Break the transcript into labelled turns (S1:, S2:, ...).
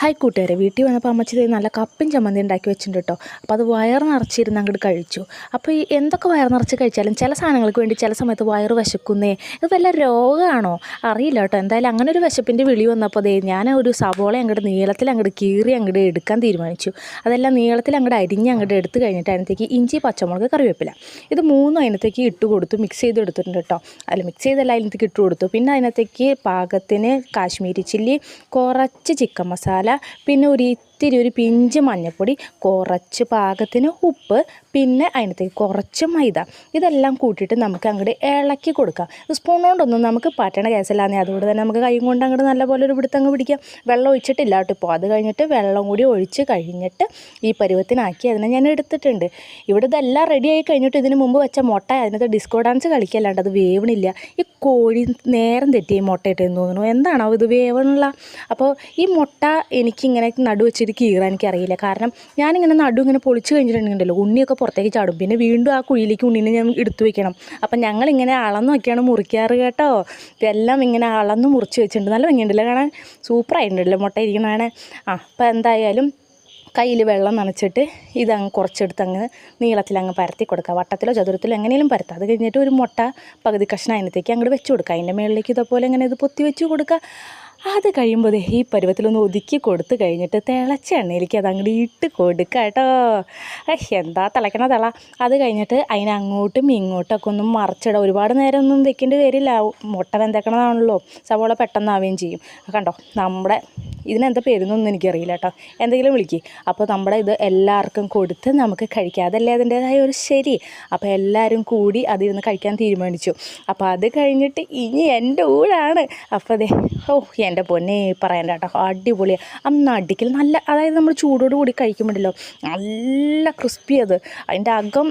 S1: Hi കൂട്ടുകാരെ, വീട്ടിൽ വന്നപ്പോൾ അമ്മച്ചി നല്ല കപ്പയും ചമ്മന്തി ഉണ്ടാക്കി വെച്ചിട്ടുണ്ട് കേട്ടോ. അപ്പോൾ അത് വയറ് നിറച്ചിരുന്ന് അങ്ങോട്ട് കഴിച്ചു. അപ്പോൾ ഈ എന്തൊക്കെ വയറ് നിറച്ച് കഴിച്ചാലും ചില സാധനങ്ങൾക്ക് വേണ്ടി ചില സമയത്ത് വയറ് വിശക്കുന്നേ. ഇത് വല്ല രോഗമാണോ അറിയില്ല കേട്ടോ. എന്തായാലും അങ്ങനെ ഒരു വിശപ്പിൻ്റെ വിളി വന്നപ്പോൾ ഞാൻ ഒരു സവോള അങ്ങോട്ട് നീളത്തിൽ അങ്ങോട്ട് കീറി അങ്ങോട്ട് എടുക്കാൻ തീരുമാനിച്ചു. അതെല്ലാം നീളത്തിൽ അങ്ങോട്ട് അരിഞ്ഞ് അങ്ങോട്ട് എടുത്ത് കഴിഞ്ഞിട്ട് അതിനകത്തേക്ക് ഇഞ്ചി, പച്ചമുളക്, കറിവേപ്പില ഇത് മൂന്നും അതിനകത്തേക്ക് ഇട്ട് കൊടുത്തു. മിക്സ് ചെയ്ത് എടുത്തിട്ടുണ്ട് കേട്ടോ. അതിൽ മിക്സ് ചെയ്തെല്ലാം അതിനകത്തേക്ക് ഇട്ട് കൊടുത്തു. പിന്നെ അതിനകത്തേക്ക് പാകത്തിന് കാശ്മീരി ചില്ലി, കുറച്ച് ചിക്കൻ മസാല, പിന്നെ ഒരു പിഞ്ച് മഞ്ഞൾപ്പൊടി, കുറച്ച് പാകത്തിന് ഉപ്പ്, പിന്നെ അതിനകത്തേക്ക് കുറച്ച് മൈദ ഇതെല്ലാം കൂട്ടിയിട്ട് നമുക്ക് അങ്ങോട്ട് ഇളക്കി കൊടുക്കാം. സ്പൂൺ കൊണ്ടൊന്നും നമുക്ക് പറ്റണ കേസല്ലാന്നേ. അതുകൊണ്ട് തന്നെ നമുക്ക് കൈ കൊണ്ട് അങ്ങോട്ട് നല്ലപോലെ ഒരു പിടുത്തങ്ങ് പിടിക്കാം. വെള്ളം ഒഴിച്ചിട്ടില്ല കേട്ടോ ഇപ്പോൾ. അത് കഴിഞ്ഞിട്ട് വെള്ളം കൂടി ഒഴിച്ച് കഴിഞ്ഞിട്ട് ഈ പരുവത്തിനാക്കി അതിനെ ഞാൻ എടുത്തിട്ടുണ്ട്. ഇവിടെ ഇതെല്ലാം റെഡിയായി കഴിഞ്ഞിട്ട് ഇതിന് മുമ്പ് വെച്ച മുട്ട അതിനകത്ത് ഡിസ്കോ ഡാൻസ് കളിക്കല്ലാണ്ട് അത് വേവണില്ല. ഈ കോഴി നേരം തെറ്റി മുട്ട ഇട്ടെന്ന് തോന്നുന്നു. എന്താണോ ഇത് വേവണില്ല. അപ്പോൾ ഈ മുട്ട എനിക്കിങ്ങനെ നടുവെച്ചിട്ട് കീറാൻ എനിക്കറിയില്ല. കാരണം ഞാനിങ്ങനെ നടു ഇങ്ങനെ പൊളിച്ച് കഴിഞ്ഞിട്ടുണ്ടെങ്കിലോ ഉണ്ണിയൊക്കെ പുറത്തേക്ക് ചാടും. പിന്നെ വീണ്ടും ആ കുഴിയിലേക്ക് ഉണ്ണീനെ ഞാൻ എടുത്തു വെക്കണം. അപ്പം ഞങ്ങളിങ്ങനെ അളന്ന് നോക്കിയാണ് മുറിക്കാറ് കേട്ടോ. ഇതെല്ലാം ഇങ്ങനെ അളന്ന് മുറിച്ച് വെച്ചിട്ടുണ്ട്. നല്ല ഭംഗിയുണ്ടല്ലോ കാണാൻ. സൂപ്പറായിട്ടുണ്ടല്ലോ മുട്ട ഇരിക്കണതാണ്. അപ്പോൾ എന്തായാലും കയ്യിൽ വെള്ളം നനച്ചിട്ട് ഇതങ്ങ് കുറച്ചെടുത്ത് അങ്ങ് നീളത്തിലങ്ങ് പരത്തി കൊടുക്കുക. വട്ടത്തിലോ ചതുരത്തിലോ എങ്ങനെയും പരത്തുക. അത് കഴിഞ്ഞിട്ട് ഒരു മുട്ട പകുതി കഷ്ണം അതിനകത്തേക്ക് അങ്ങോട്ട് വെച്ച് കൊടുക്കുക. അതിൻ്റെ മുകളിലേക്ക് ഇതേപോലെ ഇങ്ങനെ ഇത് പൊത്തി വെച്ച് കൊടുക്കുക. അത് കഴിയുമ്പോൾ ഈ പരുവത്തിലൊന്ന് ഒതുക്കി കൊടുത്ത് കഴിഞ്ഞിട്ട് തിളച്ച എണ്ണയിലേക്ക് അത് അങ്ങോട്ട് ഇട്ട് കൊടുക്കുക കേട്ടോ. എന്താ തിളയ്ക്കണ തിള. അത് കഴിഞ്ഞിട്ട് അതിനങ്ങോട്ടും ഇങ്ങോട്ടൊക്കെ ഒന്നും മറിച്ചിടുക. ഒരുപാട് നേരം ഒന്നും വെക്കേണ്ടി വരില്ല. മുട്ട വെന്തേക്കണതാണല്ലോ. സവോള പെട്ടെന്നാവുകയും ചെയ്യും. കണ്ടോ, നമ്മുടെ ഇതിനെന്താ പേരുന്നൊന്നും എനിക്കറിയില്ല കേട്ടോ. എന്തെങ്കിലും വിളിക്കുക. അപ്പോൾ നമ്മുടെ ഇത് എല്ലാവർക്കും കൊടുത്ത് നമുക്ക് കഴിക്കാം. അതല്ലേ അതിൻ്റേതായ ഒരു ശരി. അപ്പോൾ എല്ലാവരും കൂടി അതിരുന്ന് കഴിക്കാൻ തീരുമാനിച്ചു. അപ്പോൾ അത് കഴിഞ്ഞിട്ട് ഇനി എൻ്റെ ഊഴാണ്. അപ്പോൾ അതെ, എൻ്റെ പൊന്നെ പറയണ്ട കേട്ടോ, അടിപൊളിയാണ്. അന്ന് അടിക്കൽ നല്ല, അതായത് നമ്മൾ ചൂടോട് കൂടി കഴിക്കുമ്പോഴല്ലോ നല്ല ക്രിസ്പി. അതിൻ്റെ അകം